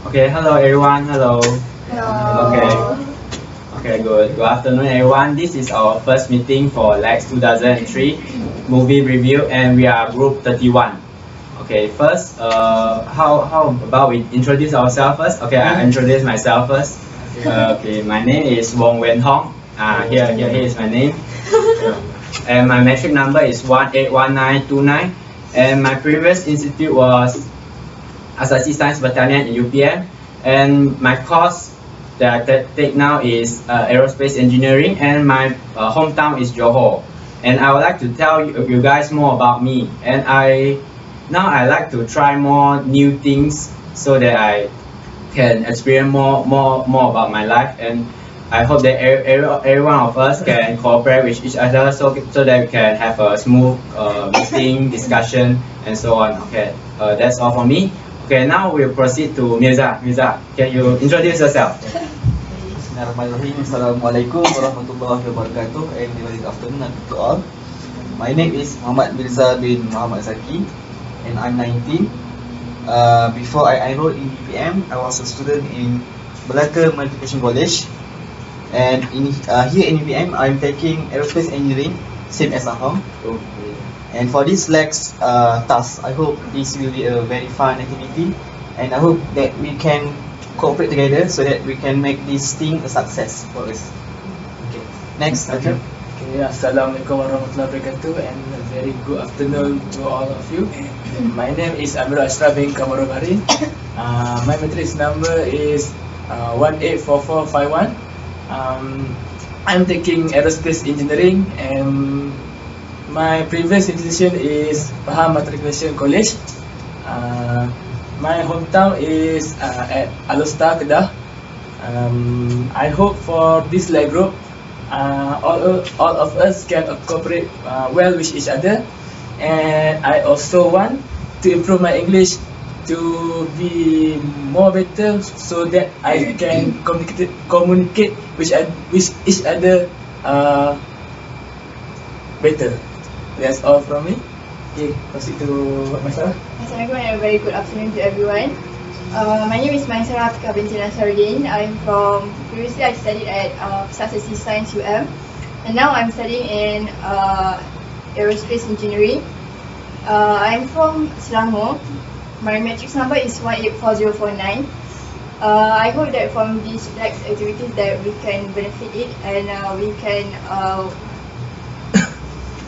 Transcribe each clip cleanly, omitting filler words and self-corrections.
Okay, hello everyone. Hello. Okay. Hello. Okay, good. Good afternoon, everyone. This is our first meeting for LAX2003 movie review, and we are group 31. Okay, first, how about we introduce ourselves first? Okay, I introduce myself first. Okay, my name is Wong Wen Hong. Here is my name. And my metric number is 181929. And my previous institute was Asasi Science Battalion in UPM, and my course that I take now is aerospace engineering, and my hometown is Johor. And I would like to tell you guys more about me. And I like to try more new things so that I can experience more about my life. And I hope that every one of us can cooperate with each other so that we can have a smooth meeting, discussion, and so on. Okay, that's all for me. Okay, now we'll proceed to Mirza. Mirza, can you introduce yourself? Bismillahirrahmanirrahim. Assalamualaikum warahmatullahi wabarakatuh, and very good afternoon to all. My name is Muhammad Mirza bin Muhammad Zaki, and I'm 19. Before I enrolled in UPM, I was a student in Malacca Multiplication College, and here in UPM, I'm taking aerospace engineering, same as Ahong. And for this LAX task, I hope this will be a very fun activity, and I hope that we can cooperate together so that we can make this thing a success for us. Okay. Next, okay. Assalamualaikum warahmatullahi wabarakatuh, and a very good afternoon to all of you. My name is Amirul Ashraf bin Kamarobari. My matrix number is 184451. I'm taking aerospace engineering, and my previous institution is Pahang Matriculation College. My hometown is at Alostar, Kedah. I hope for this LAG group, all of us can cooperate well with each other, and I also want to improve my English to be more better so that I can communicate with each other better. That's all from me. Okay, proceed to Maisarah. Assalamualaikum and a very good afternoon to everyone. My name is Maisarah binti Nasaruddin. Previously I studied at Asasi Science UM, and now I'm studying in aerospace engineering. I'm from Selangor. My matrix number is 184049. I hope that from these LAX activities that we can benefit it, and we can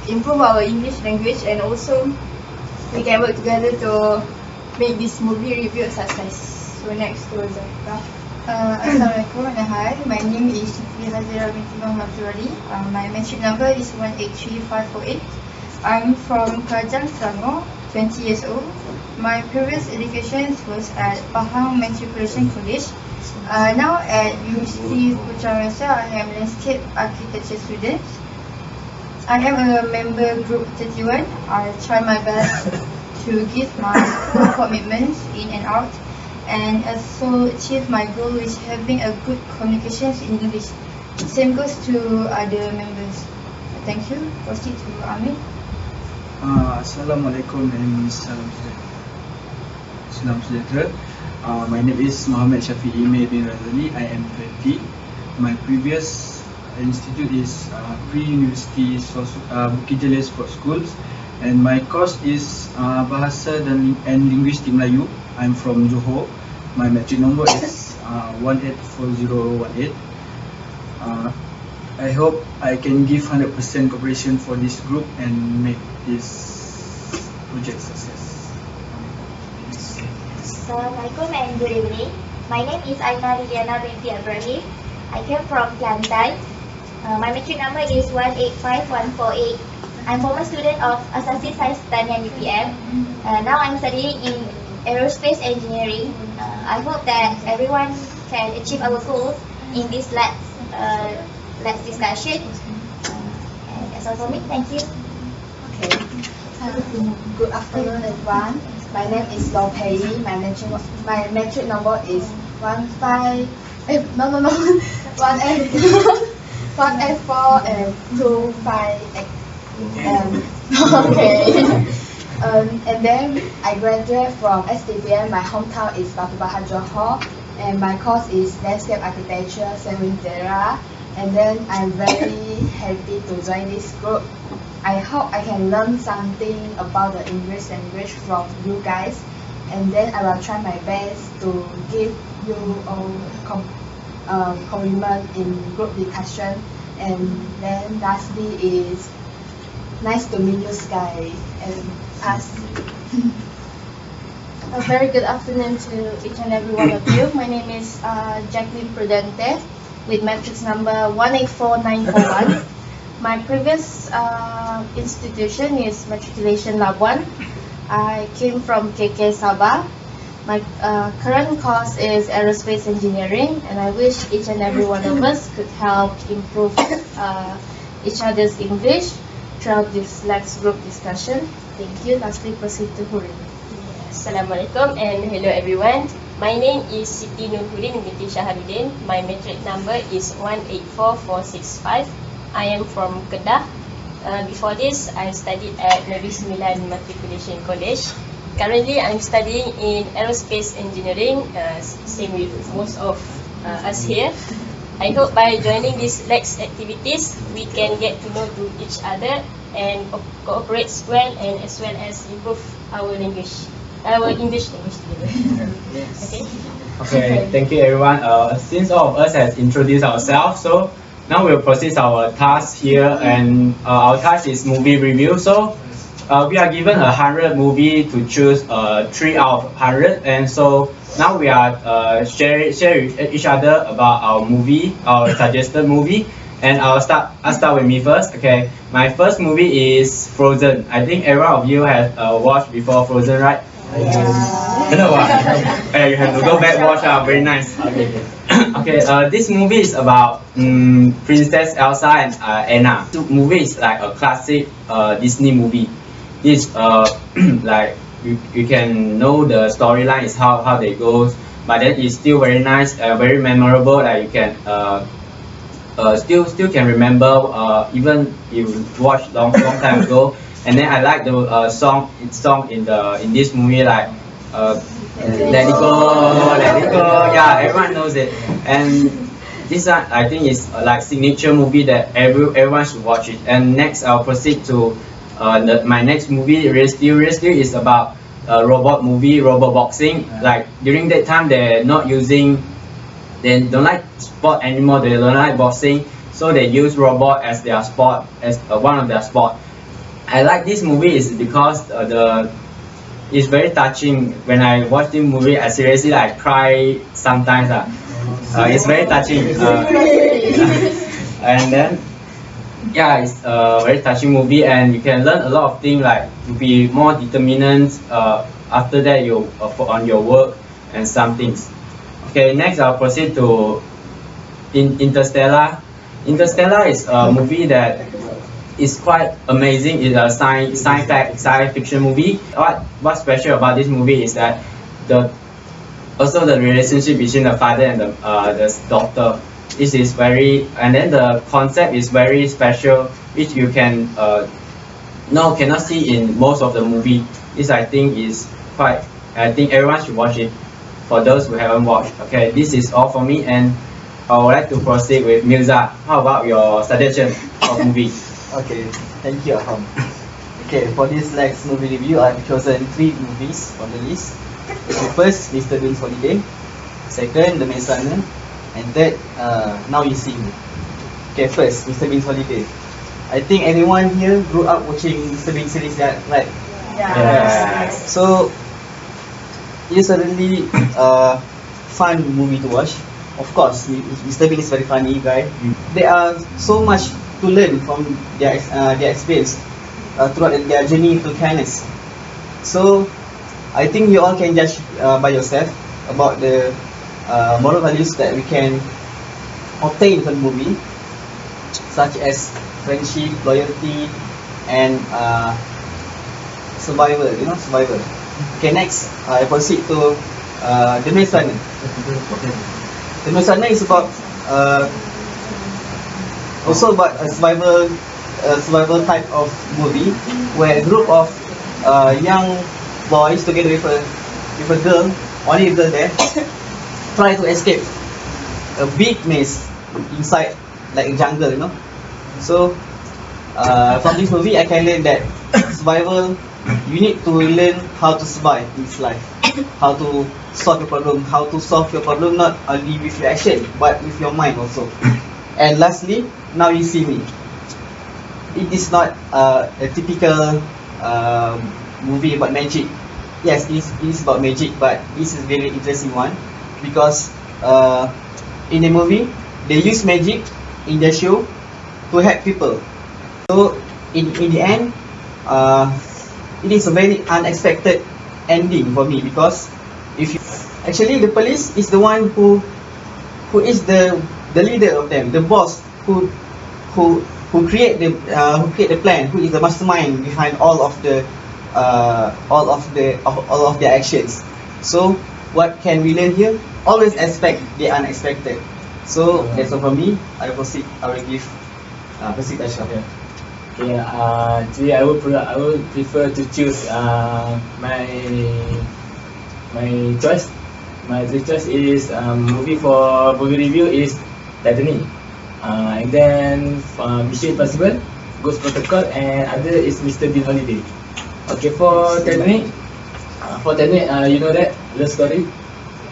improve our English language, and also we can work together to make this movie review a success. So next to Zafra. Assalamualaikum and hi, my name is Siti Hazira binti Muhammad Zurali. My matric number is 183548. I'm from Kerajang, Selangor, 20 years old. My previous education was at Pahang Matriculation College. Now at University Putra Rasa, I am landscape architecture student. I am a member group 31. I try my best to give my full commitments in and out, and also achieve my goal with having a good communications in English. Same goes to other members. Thank you. Proceed to Amin. Assalamualaikum and salam sejahtera. My name is Muhammad Shafi'i bin Razali. I am 20. My previous institute is Pre-University Bukit Jalil Sports Schools, and my course is Bahasa and Linguistik Melayu. I'm from Johor. My matric number is 184018. I hope I can give 100% cooperation for this group and make this project success. Assalamualaikum and good evening. My name is Aina Liliana binti Ibrahim. I came from Kelantan. My matric number is 185148. I'm former student of Asasi Science Battalion UPM. Now I'm studying in aerospace engineering. I hope that everyone can achieve our goals in this LAX discussion. And that's all for me. Thank you. Okay. Good afternoon, everyone. My name is Law Pei. My matric number is 1F4 and 258. Okay. And then I graduate from STPM. My hometown is Batu Pahat, Johor, and my course is landscape architecture, Sriwijaya. And then I'm very happy to join this group. I hope I can learn something about the English language from you guys, and then I will try my best to give you all compliment in group discussion. And then lastly is nice to meet you, Sky and us. A very good afternoon to each and every one of you. My name is Jacqueline Prudente with matrix number 184941. My previous institution is Matriculation Labuan. I came from KK Sabah. My current course is Aerospace Engineering, and I wish each and every one of us could help improve each other's English throughout this LAX group discussion. Thank you. Lastly, proceed to Hurin. Assalamualaikum and hello everyone. My name is Siti Nurhuddin binti Shaharuddin. My matric number is 184465. I am from Kedah. Before this, I studied at Negeri Sembilan Matriculation College. Currently, I'm studying in Aerospace Engineering, same with most of us here. I hope by joining these LAX activities, we can get to know to each other and cooperate well, and as well as improve our English language together. Okay. Okay, thank you everyone. Since all of us has introduced ourselves, so now we'll proceed our task here, and our task is movie review. So we are given 100 movie to choose 3 out of 100, and so now we are share with each other about our movie, our suggested movie. And I'll start with me first. Okay, my first movie is Frozen. I think every one of you has watched before Frozen, right? No, you have to go back watch. Very nice. Okay, this movie is about Princess Elsa and Anna. The movie is like a classic Disney movie. This like you can know the storyline is how they go, but then it's still very nice, very memorable. Like you can still can remember even if you watched long time ago. And then I like the song in this movie, like Let It Go. Yeah, everyone knows it. And this one I think is like signature movie that everyone should watch it. And next I'll proceed to my next movie, Rescue is about robot movie, robot boxing. Like during that time they don't like sport anymore, they don't like boxing, so they use robot as their sport, as one of their sport. I like this movie is because it's very touching. When I watch this movie, I seriously like cry sometimes. It's very touching. And then yeah, it's a very touching movie, and you can learn a lot of things, like to be more determined after that you on your work and some things. Okay, next I'll proceed to Interstellar. Interstellar is a movie that is quite amazing. It's a science fiction movie. What's special about this movie is that also the relationship between the father and the daughter. This is and then the concept is very special, which you cannot see in most of the movie. This I think is quite. I think everyone should watch it. For those who haven't watched. Okay, this is all for me, and I would like to proceed with Mirza. How about your suggestion of movie? Okay, thank you, Aham. Okay, for this LAX movie review, I've chosen 3 movies on the list. Okay, first, Mr. Bean's Holiday. Second, The Maze Runner. And third, Now You See Me. Okay, first, Mr. Bean's Holiday. I think everyone here grew up watching Mr. Bean series, right? Yeah. So, it's a really fun movie to watch. Of course, Mr. Bean is very funny guy. There are so much to learn from their experience throughout their journey to kindness. So, I think you all can judge by yourself about the moral values that we can obtain from the movie, such as friendship, loyalty, and survival. Survival. Okay, next I proceed to The Maze Runner. The Maze Runner is about also about a survival type of movie where a group of young boys together with a girl, only a girl there, try to escape a big maze inside like a jungle, you know. So from this movie I can learn that survival, you need to learn how to survive in this life, how to solve your problem, not only with your action but with your mind also. And lastly, now you see me. It is not a typical movie about magic. Yes, it is about magic, but this is very interesting one because in the movie they use magic in their show to help people. So in the end, it is a very unexpected ending for me because if you, actually the police is the one who is the leader of them, the boss who create the plan, who is the mastermind behind all of their actions. So what can we learn here? Always expect the unexpected. So that's all for me. I will give proceed Ashraf. Yeah, actually I would prefer to choose my choice. My three choice is movie for movie review is Titanic, and then Mission Impossible, Ghost Protocol, and other is Mr. Bean Holiday. Okay, for Titanic, you know that love story,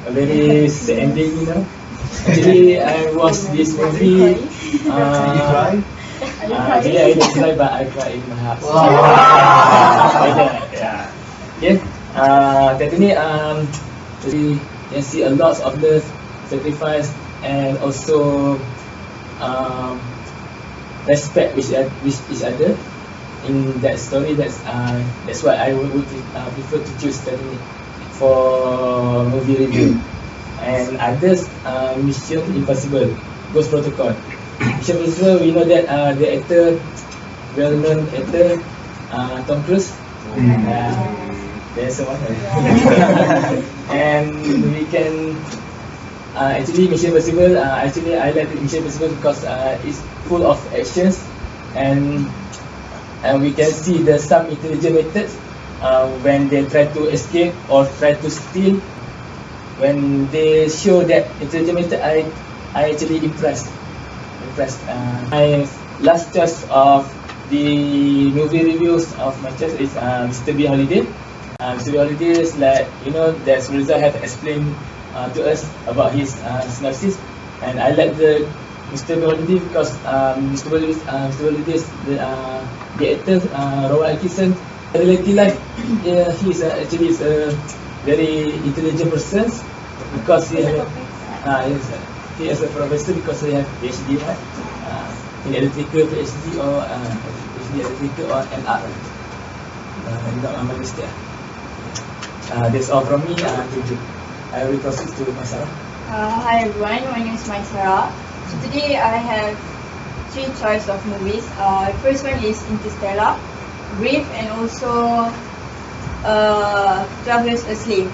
a very sad ending, you know. Actually, I watched this movie. Actually, I didn't cry, but I cried in my heart. Yeah. Okay. Titanic, we can see a lot of love, sacrifice, and also respect each other in that story. That's why I would prefer to choose Titanic for movie review. And others, Mission Impossible, Ghost Protocol. Mission Impossible, we know that the actor, well-known actor, Tom Cruise. There's one. And we can actually Mission Impossible. Actually, I like Mission Impossible because it's full of actions, and we can see the some intelligent methods when they try to escape or try to steal. When they show that intelligent method, I actually impressed. My last choice of the movie reviews of my choice is Mr. Bean Holiday. Mr. Bean Holiday is like, you know, that Rizal have explained to us about his synopsis, and I like the Mr. Bean Holiday because Mr. Bean Holiday is the actor Rowan Atkinson. In reality life, he's actually is a very intelligent person because he is a professor because he has PhD, right? In electrical PhD or PhD electrical or NR. Not my mistake. That's all from me. I will proceed to Maisara. Hi everyone, my name is Maisara. So today I have three choices of movies. First one is Interstellar, Brave, and also 12 Years a Slave.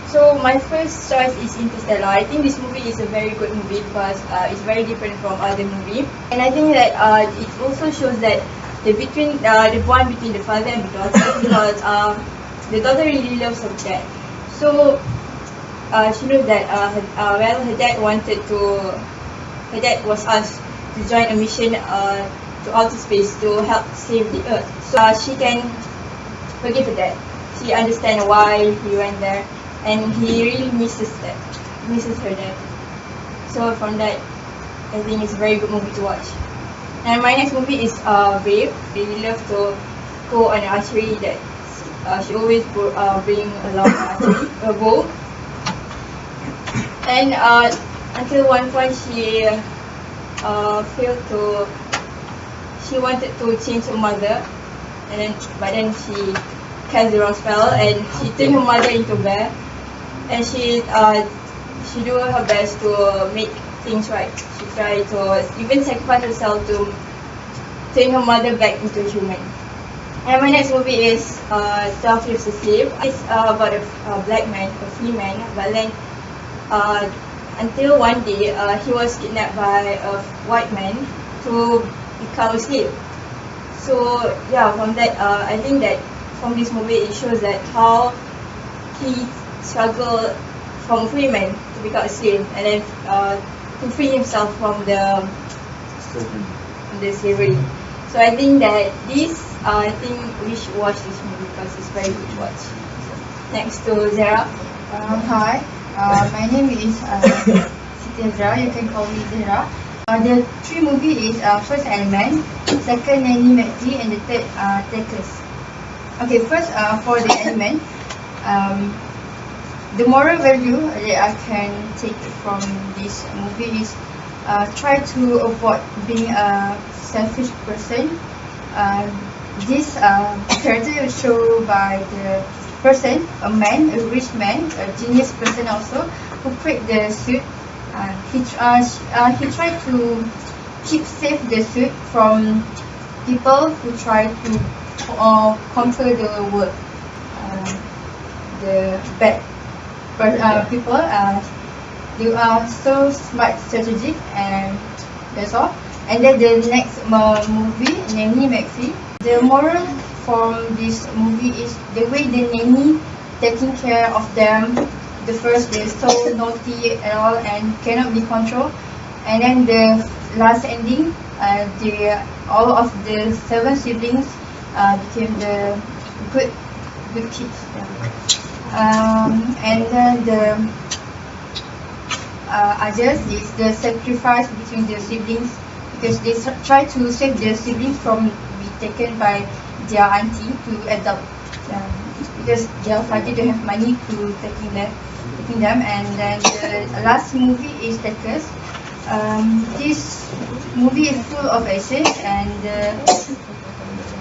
So my first choice is Interstellar. I think this movie is a very good movie because it's very different from other movies, and I think that it also shows that the bond between the father and the daughter because the daughter really loves her dad. So she knows that her dad was asked to join a mission to outer space to help save the earth. So she can forgive her dad. She understands why he went there, and he really misses her dad. So from that, I think it's a very good movie to watch. And my next movie is Brave. I really love to go on archery. That she always bring along a bow. And until one point she wanted to change her mother, but then she cast the wrong spell and she turned her mother into a bear, and she do her best to make things right. She tried to even sacrifice herself to turn her mother back into a human. And my next movie is 12 Years a Slave. It's about a black man, a free man, but then until one day he was kidnapped by a white man to become a slave. So yeah, from that I think that from this movie, it shows that how he struggled from a free man to become a slave, and then to free himself from the slavery. So I think that I think we should watch this movie because it's very good to watch. Next to Zara. Hi, my name is Siti Azra. You can call me Zara. The three movie is first Element, second Nanny McPhee, and the third Takers. Okay, first for the Element, the moral value that I can take from this movie is try to avoid being a selfish person. This character is shown by the person, a man, a rich man, a genius person also, who create the suit. He tried to keep safe the suit from people who try to conquer the world. The bad people, they are so smart, strategic, and that's all. And then the next movie, Nanny McPhee. The moral from this movie is the way the nanny taking care of them. The first, they're so naughty and all and cannot be controlled. And then the last ending, all of the 7 siblings became the good kids. And then the others is the sacrifice between the siblings, because they try to save their siblings from being taken by their auntie to adopt, because their father don't have money to taking them. And then the last movie is Takers. This movie is full of action, and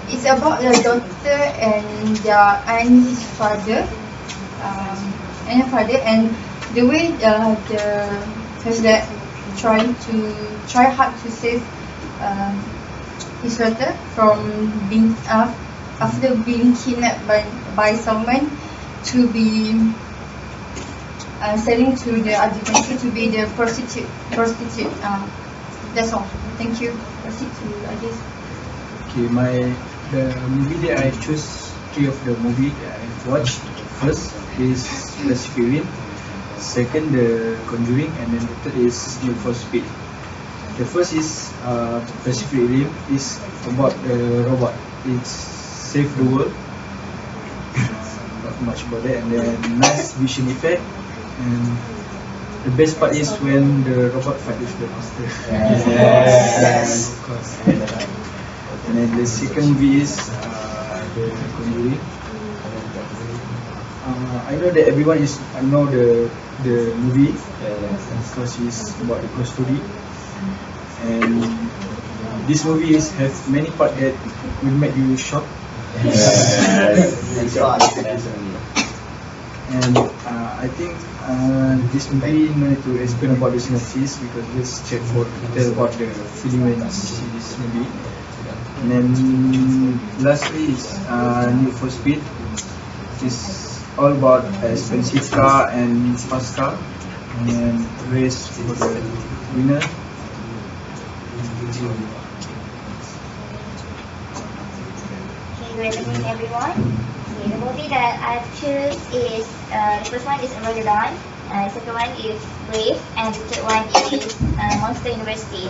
it's about the daughter and their aunt's father, and the way the dad try hard to save his daughter from being after being kidnapped by someone to be selling to the other country to be the prostitute. That's all. Thank you. Proceed to others. Okay, the movie that I choose, 3 of the movie that I've watched. First is Pacific Rim, second The Conjuring, and then the third is Need for Speed. The first is Pacific Rim, is about the robot. It's save the world. Not much about that, and then nice vision effect. And the best part is when the robot fight with the monster. Yes, of course. And then the second movie is The Conjuring. I know that everyone know the movie because it's about the ghost story. And this movie have many parts that will make you shocked. And I think this movie no need to explain about the synopsis, because just check for detail about the feeling when you see this movie. And then lastly is Need for Speed. It's all about expensive car and fast car, and race for the winner. Okay, good evening everyone. Okay, the movie that I've choose is the first one is Armageddon, the second one is Brave, and the third one is Monster University.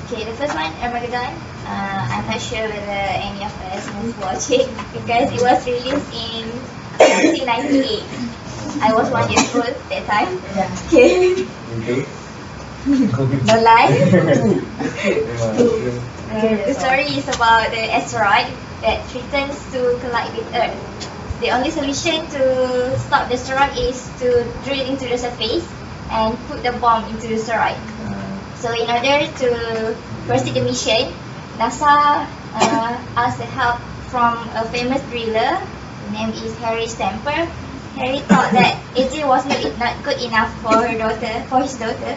Okay, the first one, Armageddon, I'm not sure whether any of us must watch it because it was released in 1998. I was 1 year old that time. Okay. No lie. The story is about the asteroid that threatens to collide with Earth. The only solution to stop the asteroid is to drill into the surface and put the bomb into the asteroid. So in order to proceed the mission, NASA asked the help from a famous driller. His name is Harry Stamper. Harry thought that AJ was not good enough for his daughter.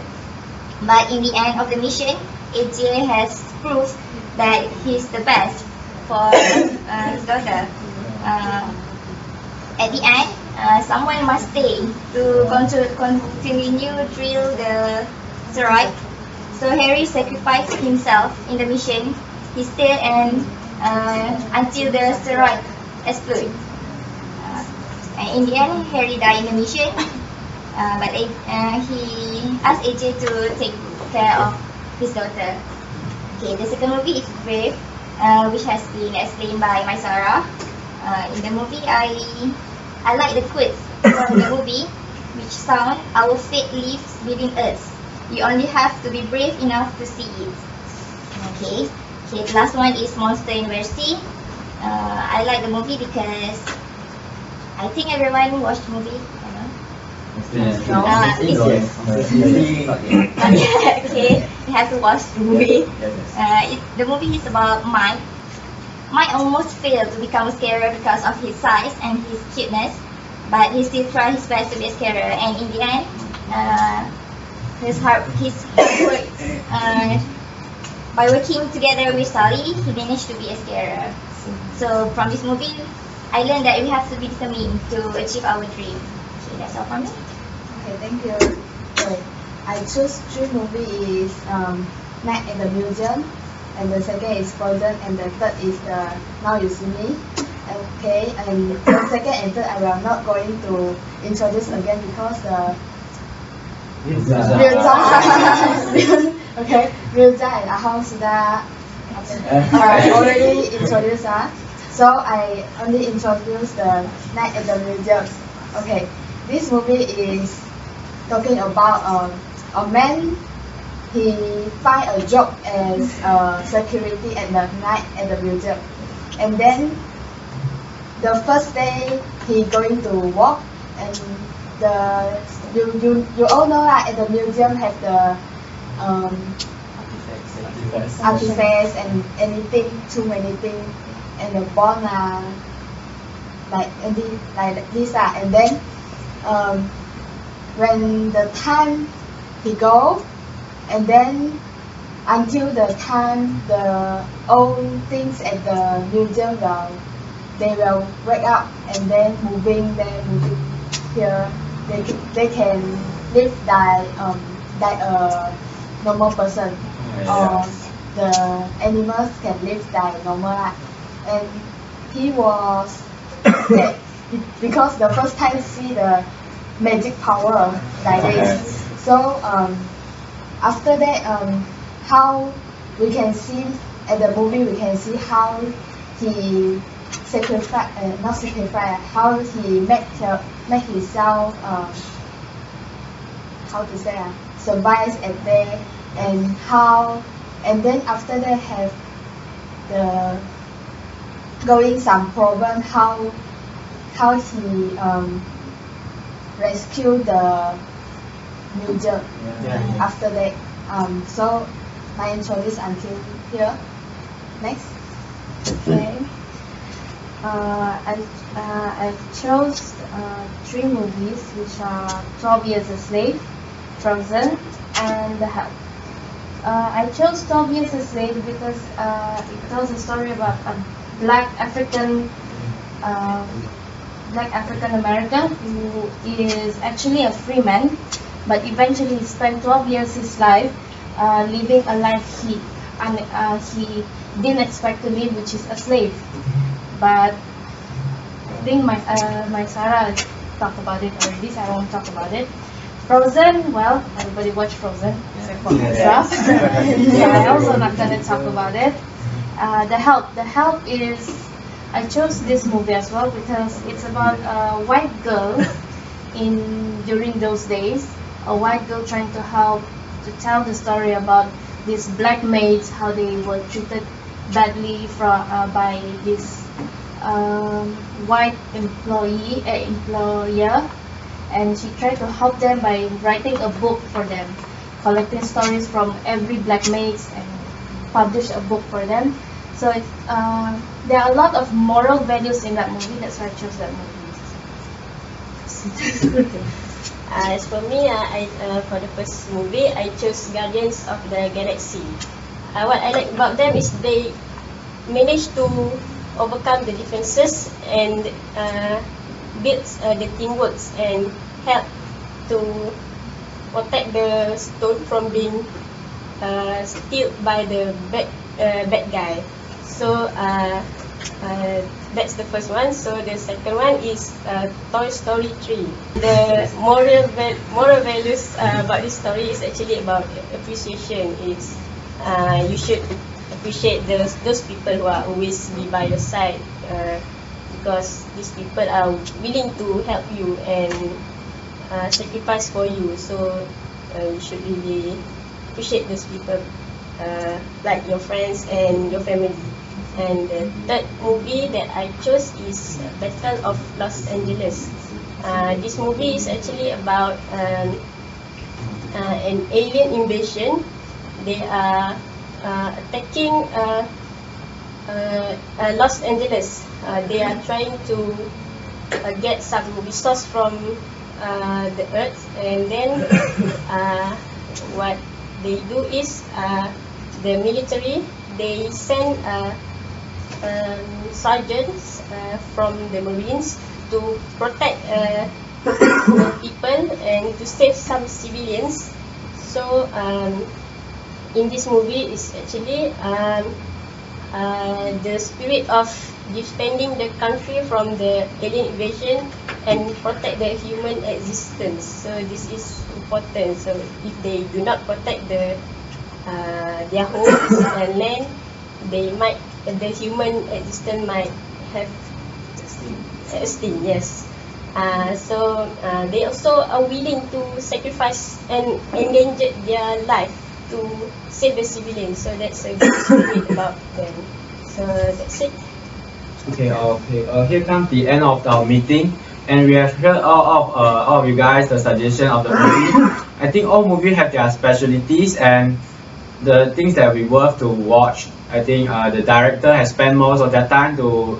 But in the end of the mission, AJ has proved that he's the best for his daughter. At the end, someone must stay to continue drill the asteroid. So Harry sacrificed himself in the mission. He stayed until the asteroid exploded. And in the end, Harry died in the mission. But he asked AJ to take care of his daughter. Okay, the second movie is Brave, which has been explained by Maisara. In the movie, I like the quote from the movie, which sound, "Our fate lives within us. You only have to be brave enough to see it." Okay, the last one is Monster University. I like the movie because I think everyone watched the movie. No. Okay, you have to watch the movie. The movie is about Mike. Mike almost failed to become a scarer because of his size and his cuteness, but he still tried his best to be a scarer. And in the end, his hard work, by working together with Sally, he managed to be a scarer. So from this movie, I learned that we have to be determined to achieve our dream. Okay, that's all from me. Okay, thank you. Okay, I choose three movies: Night at the Museum, and the second is Frozen, and the third is the Now You See Me. Okay, and the second and third I am not going to introduce again because the Rilza okay, Rilza and Ahong sudah already introduced us. So I only introduce the Night at the Museum. Okay, this movie is talking about a man. He find a job as security at the night at the museum, and then the first day he going to walk, and you all know that at the museum have the artifacts and anything, too many things, and the bond like this and then when the time he go, and then until the time the old things at the museum they will wake up, and then moving here, they can live like a normal person, or the animals can live like normal life. And he was scared because the first time see the magic power like this. So after that, how we can see at the movie, we can see how he how he make himself how to say survive at there, and then after that have the going some problem, how he rescue the museum after that. So my introduction until here. Next. Okay. I chose three movies, which are 12 Years a Slave, Frozen, and The Help. I chose 12 Years a Slave because it tells a story about a black African American who is actually a free man, but eventually he spent 12 years of his life living a life he didn't expect to live, which is a slave. But I think my Sarah talked about it already, so I won't talk about it. Frozen, well, everybody watch Frozen, except for myself. So I also not gonna talk about it. The Help is, I chose this movie as well because it's about a white girl during those days, a white girl trying to help to tell the story about these black maids, how they were treated badly by this white employer, and she tried to help them by writing a book for them, collecting stories from every black maids and publish a book for them. So there are a lot of moral values in that movie. That's why I chose that movie. As for me, for the first movie, I chose Guardians of the Galaxy. What I like about them is they managed to overcome the differences and build the teamwork and help to protect the stone from being stolen by the bad guy. So That's the first one. So the second one is Toy Story 3. The moral values about this story is actually about appreciation. It's you should appreciate those people who are always be by your side, because these people are willing to help you and sacrifice for you. So you should really appreciate those people, like your friends and your family. And the third movie that I chose is Battle of Los Angeles. This movie is actually about an alien invasion. They are attacking Los Angeles. They are trying to get some resource from the earth, and then what they do is the military, they send sergeants from the Marines to protect the people and to save some civilians. So in this movie is actually the spirit of defending the country from the alien invasion and protect the human existence. So this is important. So if they do not protect their homes and land, the human existence might have extinct. Yes. So they also are willing to sacrifice and endanger their life to save the civilians. So that's a good story about them. So that's it. Okay. Here comes the end of our meeting, and we have heard all of you guys the suggestion of the movie. I think all movies have their specialties and the things that we worth to watch. I think the director has spent most of their time to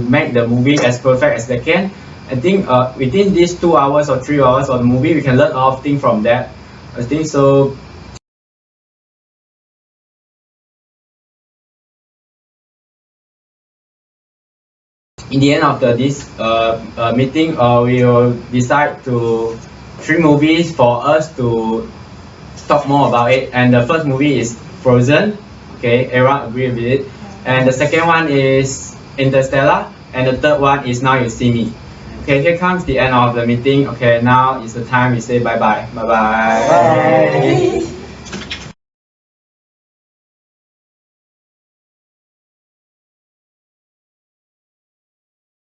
make the movie as perfect as they can. I think within these 2 hours or 3 hours of the movie, we can learn a lot of things from that. I think so. In the end of this meeting, we will decide to 3 movies for us to talk more about it. And the first movie is Frozen. Okay, everyone agree with it. And the second one is Interstellar. And the third one is Now You See Me. Okay, here comes the end of the meeting. Okay, now is the time we say bye bye. Bye bye. Bye.